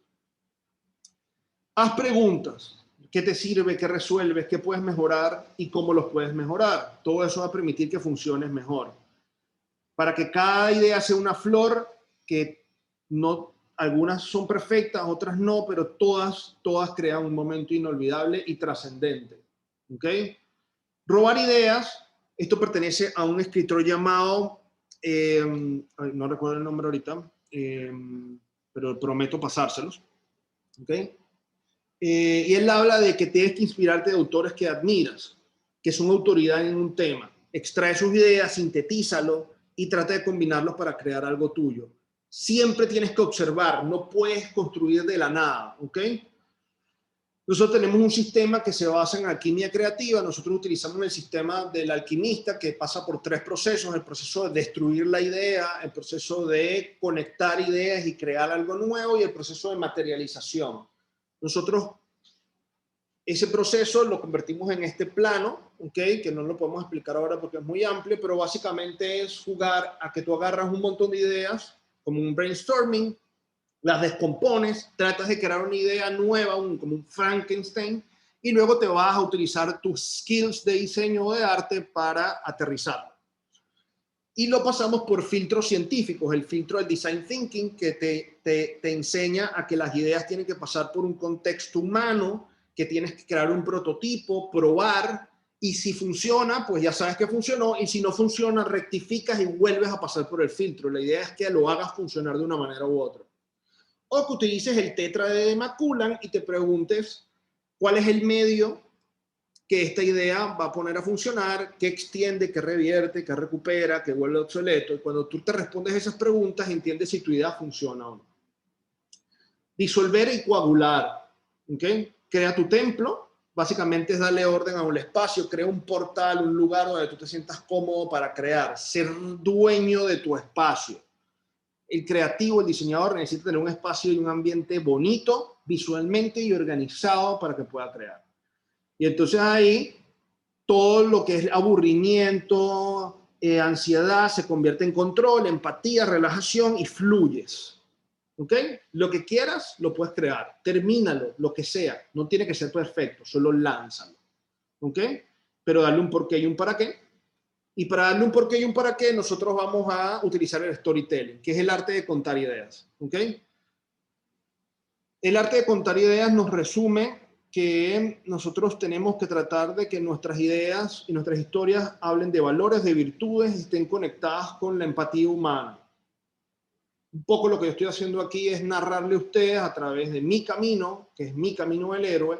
Haz preguntas. ¿Qué te sirve? ¿Qué resuelves? ¿Qué puedes mejorar? ¿Y cómo los puedes mejorar? Todo eso va a permitir que funciones mejor. Para que cada idea sea una flor, que no, algunas son perfectas, otras no, pero todas crean un momento inolvidable y trascendente. ¿Ok? Robar ideas, esto pertenece a un escritor llamado, no recuerdo el nombre ahorita, pero prometo pasárselos. ¿Ok? Y él habla de que tienes que inspirarte de autores que admiras, que son autoridad en un tema. Extrae sus ideas, sintetízalo y trata de combinarlos para crear algo tuyo. Siempre tienes que observar, no puedes construir de la nada, ¿ok? Nosotros tenemos un sistema que se basa en alquimia creativa. Nosotros utilizamos el sistema del alquimista, que pasa por 3 procesos: el proceso de destruir la idea, el proceso de conectar ideas y crear algo nuevo, y el proceso de materialización. Nosotros ese proceso lo convertimos en este plano, ¿okay? Que no lo podemos explicar ahora porque es muy amplio, pero básicamente es jugar a que tú agarras un montón de ideas, como un brainstorming, las descompones, tratas de crear una idea nueva, como un Frankenstein, y luego te vas a utilizar tus skills de diseño o de arte para aterrizarlo. Y lo pasamos por filtros científicos, el filtro del design thinking, que te enseña a que las ideas tienen que pasar por un contexto humano, que tienes que crear un prototipo, probar, y si funciona, pues ya sabes que funcionó, y si no funciona, rectificas y vuelves a pasar por el filtro. La idea es que lo hagas funcionar de una manera u otra. O que utilices el tetra de Macullan y te preguntes cuál es el medio que esta idea va a poner a funcionar, qué extiende, qué revierte, qué recupera, qué vuelve obsoleto. Y cuando tú te respondes esas preguntas, entiendes si tu idea funciona o no. Disolver y coagular. ¿Okay? Crea tu templo. Básicamente es darle orden a un espacio, crea un portal, un lugar donde tú te sientas cómodo para crear, ser dueño de tu espacio. El creativo, el diseñador, necesita tener un espacio y un ambiente bonito, visualmente y organizado para que pueda crear. Y entonces ahí todo lo que es aburrimiento, ansiedad, se convierte en control, empatía, relajación y fluyes. ¿Ok? Lo que quieras lo puedes crear. Termínalo, lo que sea. No tiene que ser perfecto, solo lánzalo. ¿Ok? Pero darle un porqué y un para qué. Y para darle un porqué y un para qué, nosotros vamos a utilizar el storytelling, que es el arte de contar ideas. ¿Ok? El arte de contar ideas nos resume que nosotros tenemos que tratar de que nuestras ideas y nuestras historias hablen de valores, de virtudes, y estén conectadas con la empatía humana. Un poco lo que yo estoy haciendo aquí es narrarle a ustedes a través de mi camino, que es mi camino del héroe,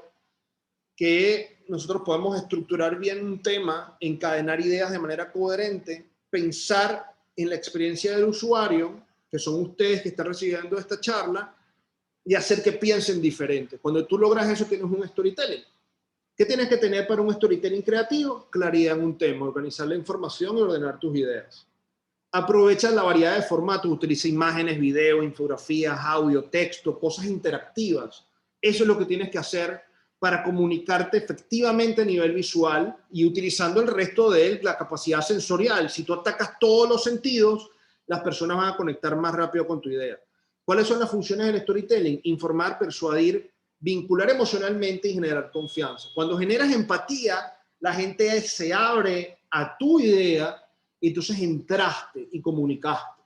que nosotros podemos estructurar bien un tema, encadenar ideas de manera coherente, pensar en la experiencia del usuario, que son ustedes que están recibiendo esta charla, y hacer que piensen diferente. Cuando tú logras eso, tienes un storytelling. ¿Qué tienes que tener para un storytelling creativo? Claridad en un tema, organizar la información y ordenar tus ideas. Aprovecha la variedad de formatos, utiliza imágenes, video, infografías, audio, texto, cosas interactivas. Eso es lo que tienes que hacer para comunicarte efectivamente a nivel visual y utilizando el resto de la capacidad sensorial. Si tú atacas todos los sentidos, las personas van a conectar más rápido con tu idea. ¿Cuáles son las funciones del storytelling? Informar, persuadir, vincular emocionalmente y generar confianza. Cuando generas empatía, la gente se abre a tu idea y entonces entraste y comunicaste.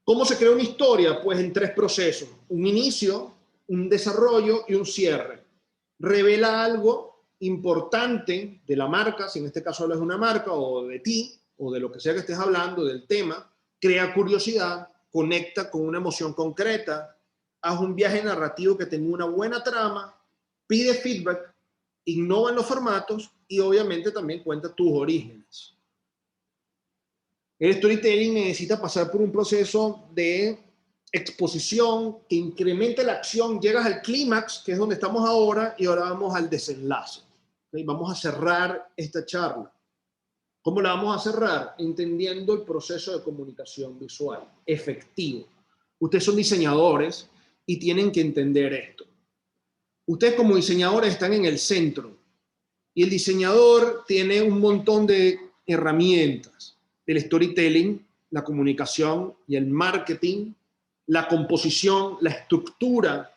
¿Cómo se crea una historia? Pues en 3 procesos: un inicio, un desarrollo y un cierre. Revela algo importante de la marca, si en este caso hablas de una marca o de ti, o de lo que sea que estés hablando, del tema, crea curiosidad, conecta con una emoción concreta, haz un viaje narrativo que tenga una buena trama, pide feedback, innova en los formatos y obviamente también cuenta tus orígenes. El storytelling necesita pasar por un proceso de exposición que incremente la acción, llegas al clímax, que es donde estamos ahora, y ahora vamos al desenlace. ¿Okay? Vamos a cerrar esta charla. ¿Cómo la vamos a cerrar? Entendiendo el proceso de comunicación visual efectivo. Ustedes son diseñadores y tienen que entender esto. Ustedes como diseñadores están en el centro y el diseñador tiene un montón de herramientas. El storytelling, la comunicación y el marketing, la composición, la estructura.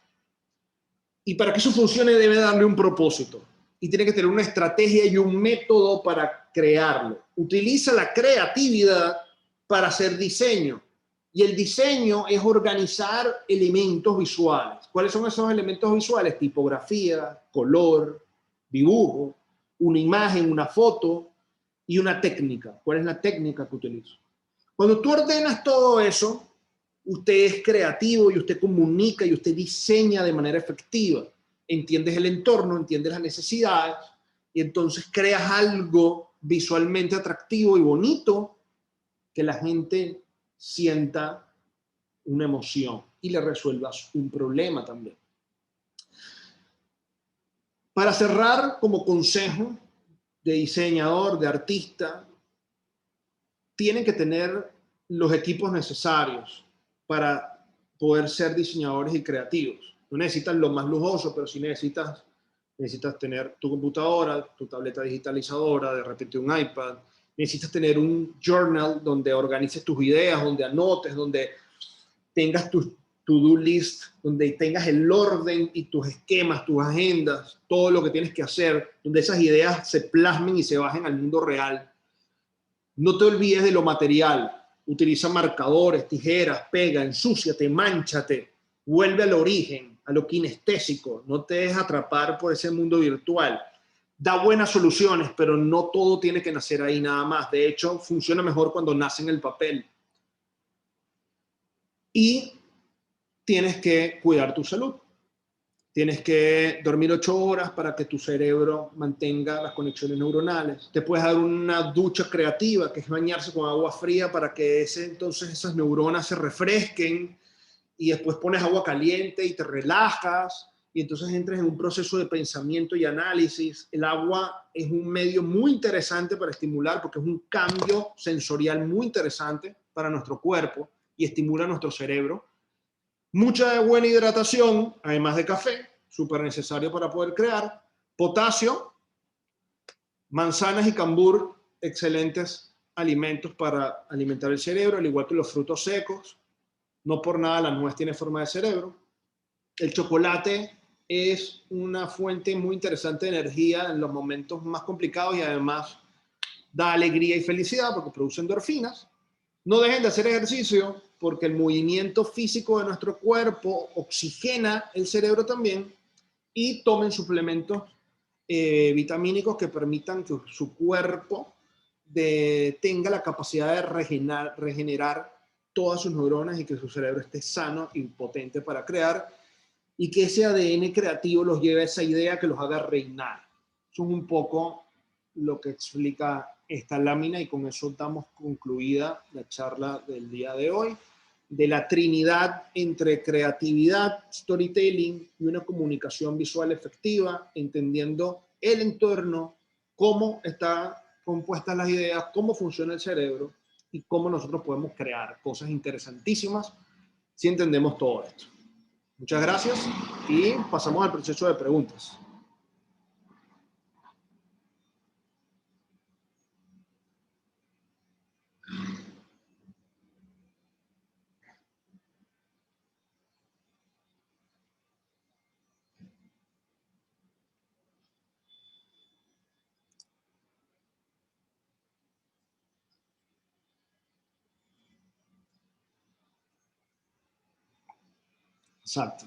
Y para que eso funcione debe darle un propósito. Y tiene que tener una estrategia y un método para crearlo. Utiliza la creatividad para hacer diseño. Y el diseño es organizar elementos visuales. ¿Cuáles son esos elementos visuales? Tipografía, color, dibujo, una imagen, una foto y una técnica. ¿Cuál es la técnica que utilizo? Cuando tú ordenas todo eso, usted es creativo y usted comunica y usted diseña de manera efectiva. Entiendes el entorno, entiendes las necesidades y entonces creas algo visualmente atractivo y bonito que la gente sienta una emoción y le resuelvas un problema también. Para cerrar, como consejo de diseñador, de artista, tienen que tener los equipos necesarios para poder ser diseñadores y creativos. No necesitas lo más lujoso, pero sí necesitas tener tu computadora, tu tableta digitalizadora, de repente un iPad. Necesitas tener un journal donde organices tus ideas, donde anotes, donde tengas tu to-do list, donde tengas el orden y tus esquemas, tus agendas, todo lo que tienes que hacer, donde esas ideas se plasmen y se bajen al mundo real. No te olvides de lo material. Utiliza marcadores, tijeras, pega, ensúciate, mánchate, vuelve al origen, a lo kinestésico. No te dejes atrapar por ese mundo virtual. Da buenas soluciones, pero no todo tiene que nacer ahí nada más. De hecho, funciona mejor cuando nace en el papel. Y tienes que cuidar tu salud. Tienes que dormir 8 horas para que tu cerebro mantenga las conexiones neuronales. Te puedes dar una ducha creativa, que es bañarse con agua fría para que entonces esas neuronas se refresquen y después pones agua caliente y te relajas y entonces entras en un proceso de pensamiento y análisis. El agua es un medio muy interesante para estimular porque es un cambio sensorial muy interesante para nuestro cuerpo y estimula nuestro cerebro. Mucha buena hidratación, además de café, súper necesario para poder crear. Potasio, manzanas y cambur, excelentes alimentos para alimentar el cerebro, al igual que los frutos secos. No por nada la nuez tiene forma de cerebro. El chocolate es una fuente muy interesante de energía en los momentos más complicados y además da alegría y felicidad porque produce endorfinas. No dejen de hacer ejercicio porque el movimiento físico de nuestro cuerpo oxigena el cerebro también y tomen suplementos vitamínicos que permitan que su cuerpo tenga la capacidad de regenerar todas sus neuronas y que su cerebro esté sano y potente para crear y que ese ADN creativo los lleve a esa idea que los haga reinar. Eso es un poco lo que explica esta lámina y con eso damos concluida la charla del día de hoy de la trinidad entre creatividad, storytelling y una comunicación visual efectiva, entendiendo el entorno, cómo están compuestas las ideas, cómo funciona el cerebro y cómo nosotros podemos crear cosas interesantísimas si entendemos todo esto. Muchas gracias y pasamos al proceso de preguntas. Exacto.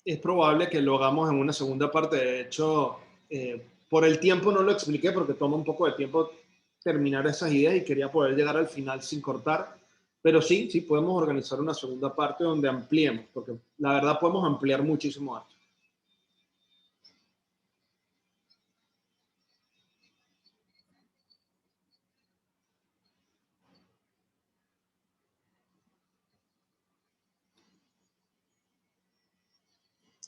es probable que lo hagamos en una segunda parte. De hecho, por el tiempo no lo expliqué porque toma un poco de tiempo terminar esas ideas y quería poder llegar al final sin cortar. Pero sí, sí podemos organizar una segunda parte donde ampliemos, porque la verdad podemos ampliar muchísimo esto.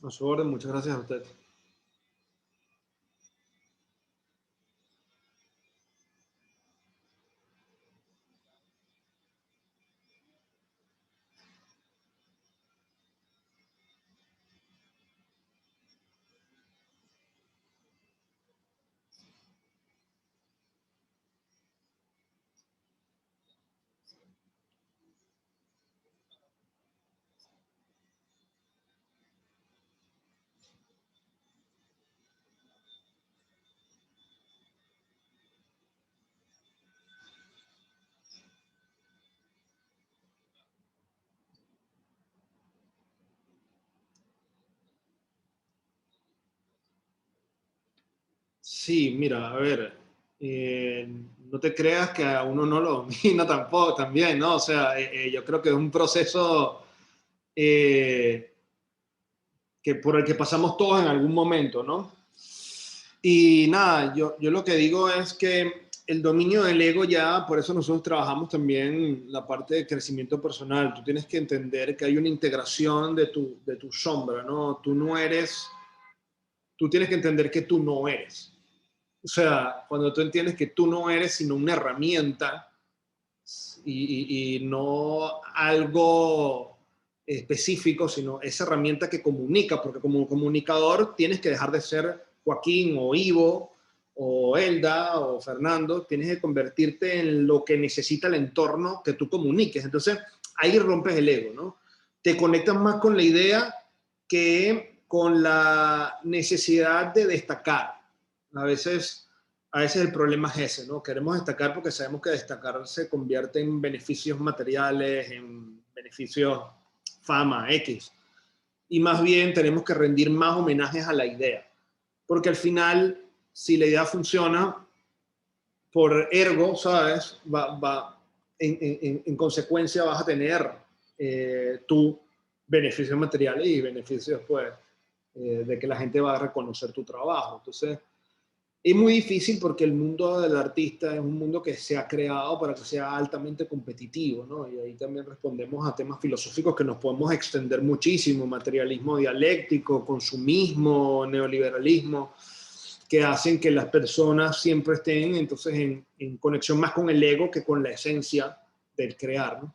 A su orden, muchas gracias a usted. Sí, mira, a ver, eh, no te creas que a uno no lo domina tampoco, también, ¿no? O sea, yo creo que es un proceso eh, que por el que pasamos todos en algún momento, ¿no? Y nada, yo lo que digo es que el dominio del ego ya, por eso nosotros trabajamos también la parte de crecimiento personal. Tú tienes que entender que hay una integración de tu sombra, ¿no? Tú no eres, tú tienes que entender que tú no eres. O sea, cuando tú entiendes que tú no eres sino una herramienta y no algo específico, sino esa herramienta que comunica, porque como comunicador tienes que dejar de ser Joaquín o Ivo o Elda o Fernando, tienes que convertirte en lo que necesita el entorno que tú comuniques. Entonces, ahí rompes el ego, ¿no? Te conectas más con la idea que con la necesidad de destacar. A veces el problema es ese, ¿no? Queremos destacar porque sabemos que destacar se convierte en beneficios materiales, en beneficios fama, X. Y más bien tenemos que rendir más homenajes a la idea. Porque al final, si la idea funciona, por ergo, ¿sabes? En consecuencia vas a tener tu beneficios materiales y beneficios, pues, de que la gente va a reconocer tu trabajo. Entonces, es muy difícil porque el mundo del artista es un mundo que se ha creado para que sea altamente competitivo, ¿no? Y ahí también respondemos a temas filosóficos que nos podemos extender muchísimo, materialismo dialéctico, consumismo, neoliberalismo, que hacen que las personas siempre estén entonces en conexión más con el ego que con la esencia del crear, ¿no?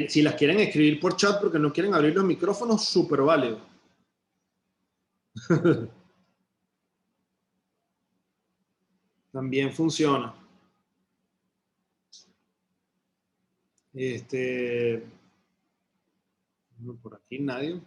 Si las quieren escribir por chat porque no quieren abrir los micrófonos, súper válido. También funciona. Este, no, por aquí nadie.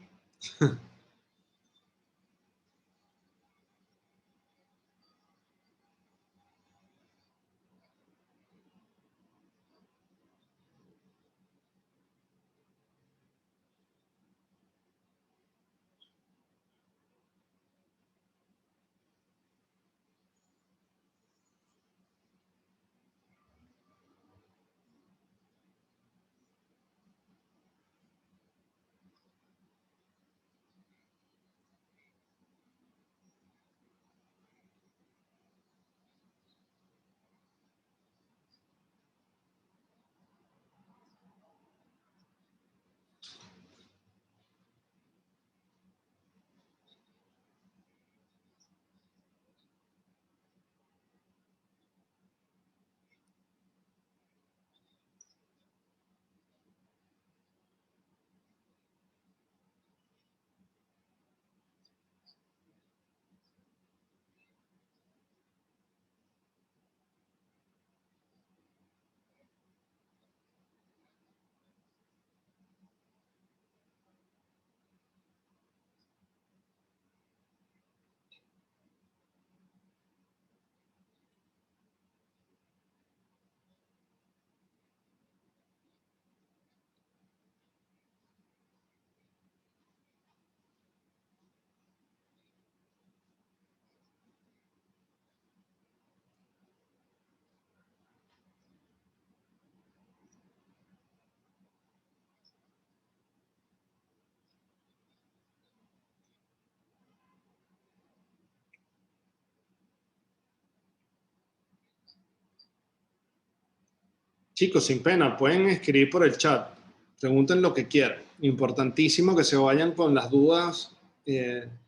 Chicos, sin pena, pueden escribir por el chat. Pregunten lo que quieran. Importantísimo que se vayan con las dudas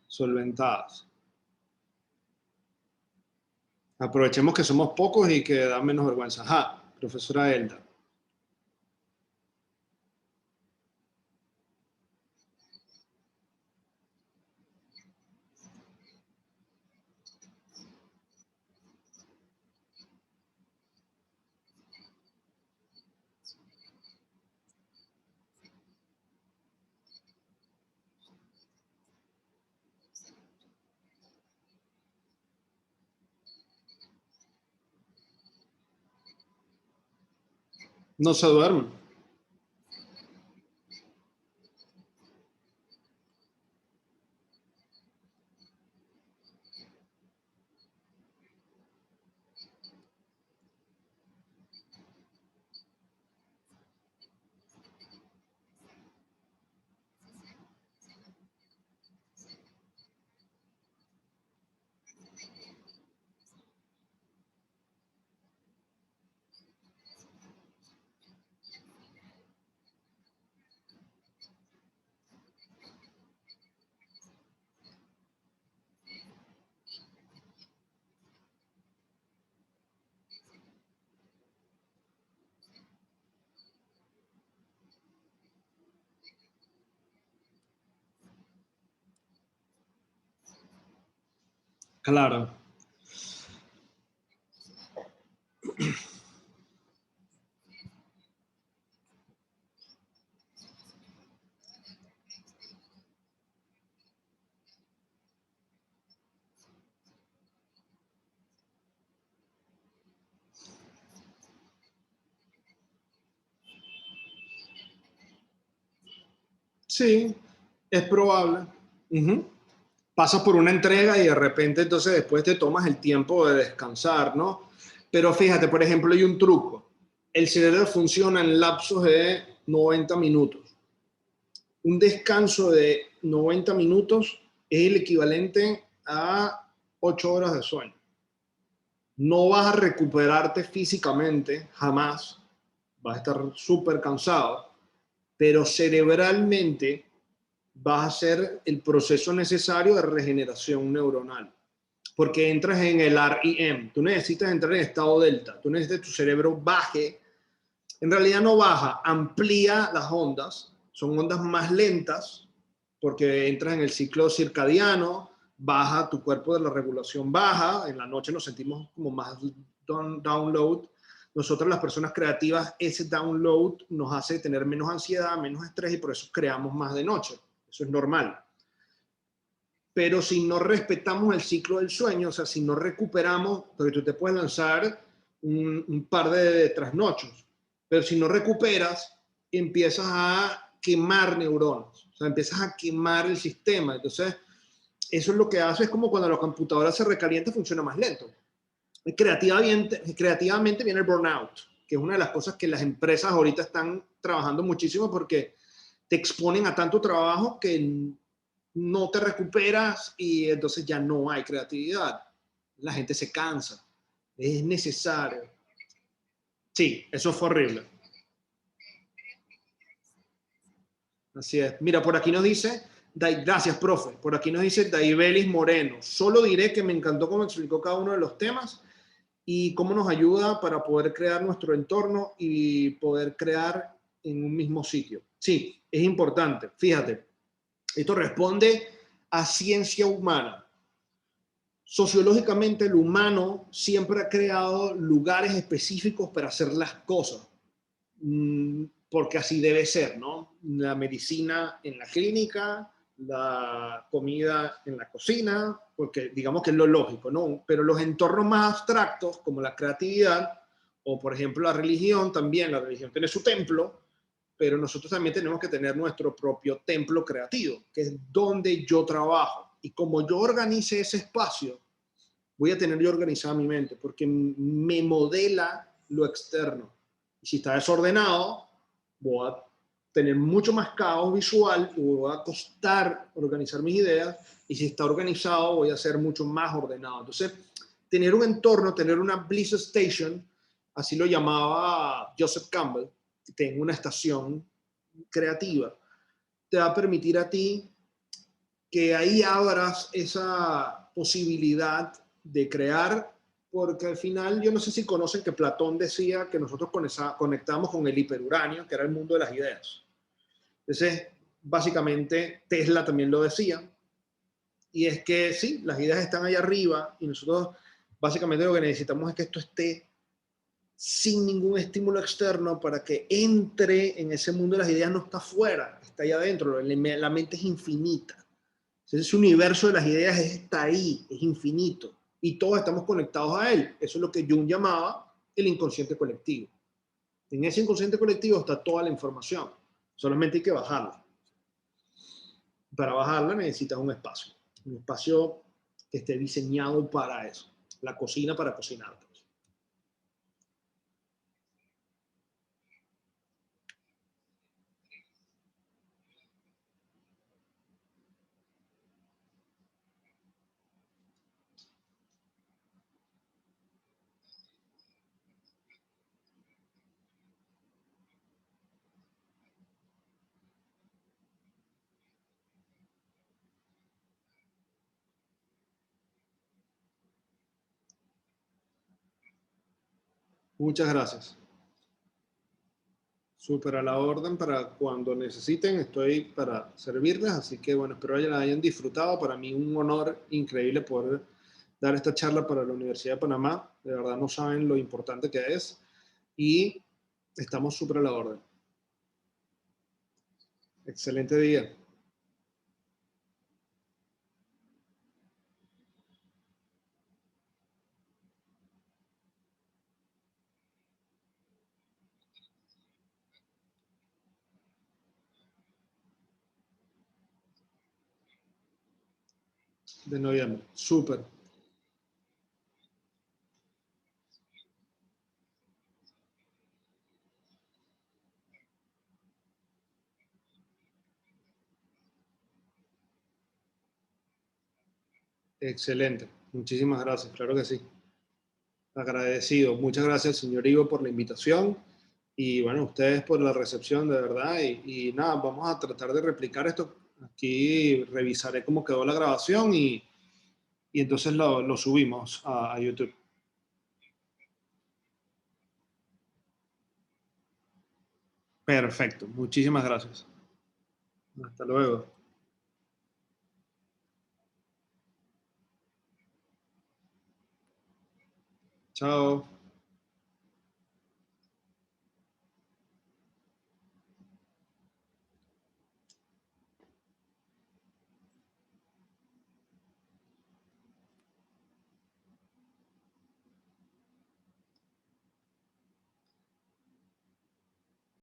solventadas. Aprovechemos que somos pocos y que da menos vergüenza. Ajá, profesora Elda. No se duermen. Claro. Sí, es probable. Ujú. Pasas por una entrega y de repente entonces después te tomas el tiempo de descansar, ¿no? Pero fíjate, por ejemplo, hay un truco. El cerebro funciona en lapsos de 90 minutos. Un descanso de 90 minutos es el equivalente a 8 horas de sueño. No vas a recuperarte físicamente, jamás. Vas a estar súper cansado, pero cerebralmente vas a hacer el proceso necesario de regeneración neuronal. Porque entras en el REM. Tú necesitas entrar en estado delta. Tú necesitas que tu cerebro baje. En realidad no baja, amplía las ondas. Son ondas más lentas porque entras en el ciclo circadiano, baja tu cuerpo de la regulación baja. En la noche nos sentimos como más download. Nosotros las personas creativas, ese download nos hace tener menos ansiedad, menos estrés y por eso creamos más de noche. Eso es normal. Pero si no respetamos el ciclo del sueño, o sea, si no recuperamos, porque tú te puedes lanzar un par de trasnochos, pero si no recuperas, empiezas a quemar neuronas, o sea, empiezas a quemar el sistema. Entonces, eso es lo que hace, es como cuando la computadora se recalienta, funciona más lento. Creativamente viene el burnout, que es una de las cosas que las empresas ahorita están trabajando muchísimo porque te exponen a tanto trabajo que no te recuperas y entonces ya no hay creatividad. La gente se cansa. Es necesario. Sí, eso fue horrible. Así es. Mira, por aquí nos dice, gracias, profe. Por aquí nos dice Daibelis Moreno. Solo diré que me encantó cómo explicó cada uno de los temas y cómo nos ayuda para poder crear nuestro entorno y poder crear en un mismo sitio. Sí, es importante. Fíjate, esto responde a ciencia humana. Sociológicamente, el humano siempre ha creado lugares específicos para hacer las cosas, porque así debe ser, ¿no? La medicina en la clínica, la comida en la cocina, porque digamos que es lo lógico, ¿no? Pero los entornos más abstractos, como la creatividad, o por ejemplo la religión, también la religión tiene su templo, pero nosotros también tenemos que tener nuestro propio templo creativo, que es donde yo trabajo. Y como yo organice ese espacio, voy a tener yo organizada mi mente, porque me modela lo externo. Y si está desordenado, voy a tener mucho más caos visual y voy a costar organizar mis ideas. Y si está organizado, voy a ser mucho más ordenado. Entonces, tener un entorno, tener una Bliss Station así lo llamaba Joseph Campbell, tengo una estación creativa, te va a permitir a ti que ahí abras esa posibilidad de crear, porque al final yo no sé si conocen que Platón decía que nosotros conectamos con el hiperuranio, que era el mundo de las ideas. Entonces, básicamente Tesla también lo decía, y es que sí, las ideas están allá arriba y nosotros básicamente lo que necesitamos es que esto esté sin ningún estímulo externo para que entre en ese mundo de las ideas, no está afuera, está allá adentro, la mente es infinita. Ese universo de las ideas está ahí, es infinito, y todos estamos conectados a él. Eso es lo que Jung llamaba el inconsciente colectivo. En ese inconsciente colectivo está toda la información, solamente hay que bajarla. Para bajarla necesitas un espacio que esté diseñado para eso, la cocina para cocinar. Muchas gracias. Súper a la orden para cuando necesiten, estoy para servirles, así que bueno, espero que la hayan disfrutado. Para mí un honor increíble poder dar esta charla para la Universidad de Panamá. De verdad no saben lo importante que es y estamos súper a la orden. Excelente día. De noviembre. Súper. Excelente. Muchísimas gracias. Claro que sí. Agradecido. Muchas gracias, señor Ivo, por la invitación y bueno, ustedes por la recepción, de verdad. Y nada, vamos a tratar de replicar esto. Aquí revisaré cómo quedó la grabación y entonces lo subimos a YouTube. Perfecto. Muchísimas gracias. Hasta luego. Chao.